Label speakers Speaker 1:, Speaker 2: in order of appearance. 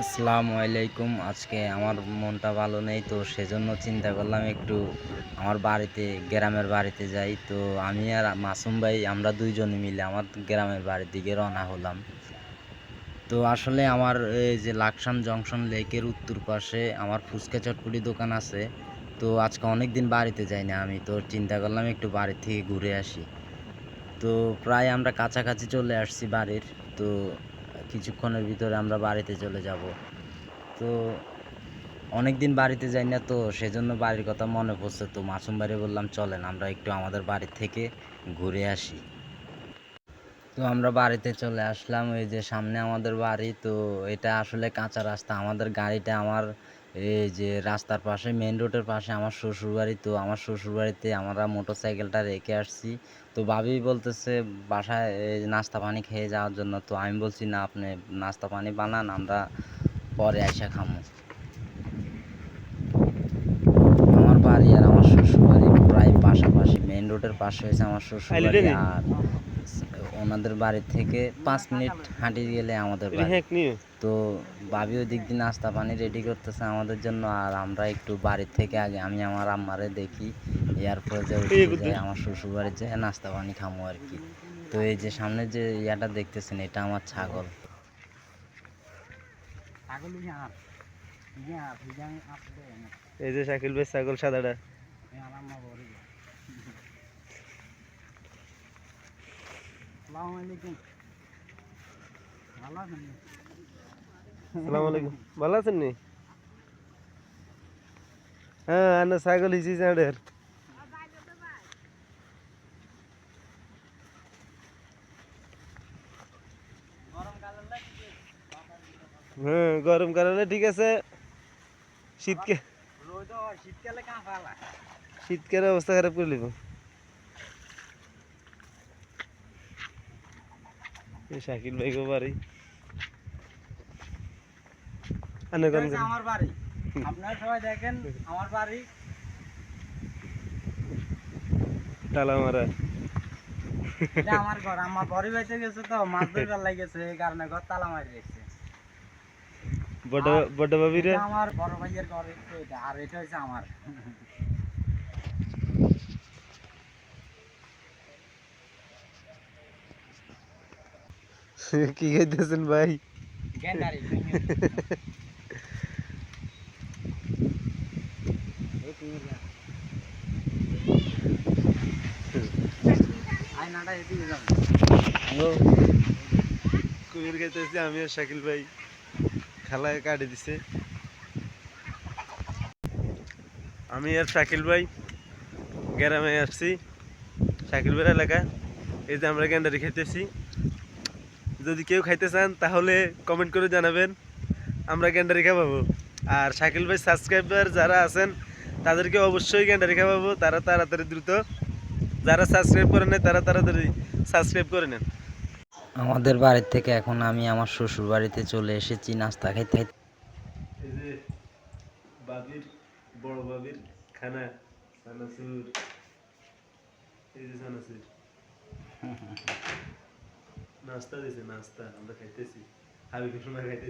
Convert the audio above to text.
Speaker 1: আসসালামু আলাইকুম। আজকে আমার মনটা ভালো নেই, তো সেজন্য চিন্তা করলাম একটু আমার বাড়িতে, গ্রামের বাড়িতে যাই। তো আমি আর মাসুম ভাই আমরা দুইজনে মিলে আমার গ্রামের বাড়ির দিকে রওনা হলাম। তো আসলে আমার এই যে লাকসাম জংশন লেকের উত্তর পাশে আমার ফুচকা চটপটি দোকান আছে। তো আজকে অনেক দিন বাড়িতে যাই না আমি, তো চিন্তা করলাম একটু বাড়ি থেকে ঘুরে আসি। তো প্রায় আমরা কাছাকাছি চলে আসছি বাড়ির। তো কিছুক্ষণের ভিতরে আমরা বাড়িতে চলে যাব। তো অনেকদিন বাড়িতে যাই না, তো সেজন্য বাড়ির কথা মনে পড়ছে। তো মাসুম ভাইরে বললাম চলেন আমরা একটু আমাদের বাড়ি থেকে ঘুরে আসি। তো আমরা বাড়িতে চলে আসলাম। এই যে সামনে আমাদের বাড়ি। তো এটা আসলে কাঁচা রাস্তা, আমাদের গাড়িটা আমার এই যে রাস্তার পাশে, মেন রোডের পাশে আমার শ্বশুর বাড়ি। তো আমার শ্বশুর বাড়িতে আমরা মোটর সাইকেলটা রেখে আসছি। তো ভাবি বলতেছে বাসায় নাস্তা পানি খেয়ে যাওয়ার জন্য। তো আমি বলছি না, আপনি নাস্তা পানি বানান, আমরা পরে আইসা খামো। আমার বাড়ি আর আমার শ্বশুরবাড়ি প্রায় পাশাপাশি, মেইন রোডের পাশে হয়েছে আমার শ্বশুরবাড়ি। আর ওনাদের বাড়ি থেকে 5 মিনিট হাঁটি গেলে আমাদের বাড়ি। তো ভাবি ওই দিক দিয়ে নাস্তা পানি রেডি করতেছে আমাদের জন্য, আর আমরা একটু বাড়ির থেকে আগে আমি আমার আম্মারে দেখি এয়ারপোর্টে উঠতে যাই, আমার শ্বশুরবাড়ি যেয়ে নাস্তা পানি খামো আর কি। তো এই যে সামনে যে ইয়াটা দেখতেছেন, এটা আমার ছাগল।
Speaker 2: এই যে শাকিল ভাই ছাগল সাদাটা। আসসালামু আলাইকুম, ভালো আছেন নি? হ্যাঁ, আনা ছাগল হিসি চাঁদের। হ্যাঁ, গরম কালে ঠিক আছে। শীতকালে অবস্থা খারাপ করে লিব। শাকিল ভাই গো বাড়ি
Speaker 1: আমার বাড়ি, আপনারা সবাই দেখেন আমার বাড়ি।
Speaker 2: তালা মারা।
Speaker 1: এটা আমার ঘর, আমার বড়ি বাইতে গেছে তো মাছ ধরবার লাগেছে, এই কারণে ঘর তালা মারি রেখেছে।
Speaker 2: বড় ভাবি রে,
Speaker 1: আমার বড় ভাইয়ের ঘর হচ্ছে এটা, আর এটা হচ্ছে আমার।
Speaker 2: কি খাইতেছেন ভাই?
Speaker 1: গেন্ডারি আয়নাটা এদিকে যাবে।
Speaker 2: কুমির খাইতেছি আমি আর শাকিল ভাই। খালায় কাটে দিছে। আমি আর শাকিল ভাই গ্রামে আসছি, শাকিল ভাইয়ের এলাকা। এই যে আমরা গেন্ডারি খাইতেছি। যদি কেউ খাইতে চান তাহলে কমেন্ট করে জানাবেন, আমরা গেন্ডারি খাওয়াবো। আর শাকিল ভাই সাবস্ক্রাইবার যারা আছেন তাদেরকে অবশ্যই গেন্ডারি খাওয়াবো। তারা তাড়াতাড়ি দ্রুত, যারা সাবস্ক্রাইব করে নেয় তারা তাড়াতাড়ি সাবস্ক্রাইব করে নেন।
Speaker 1: আমাদের বাড়ির থেকে এখন আমি আমার শ্বশুর বাড়িতে চলে এসেছি নাস্তা খাইতে।
Speaker 2: এই যে বাবির, বড় বাবির খানা, সানাসুর। এই যে সানাসুর নাস্তা দিছে, নাস্তা আমরা খাইতেছি। হাবিবের সময় খাইতে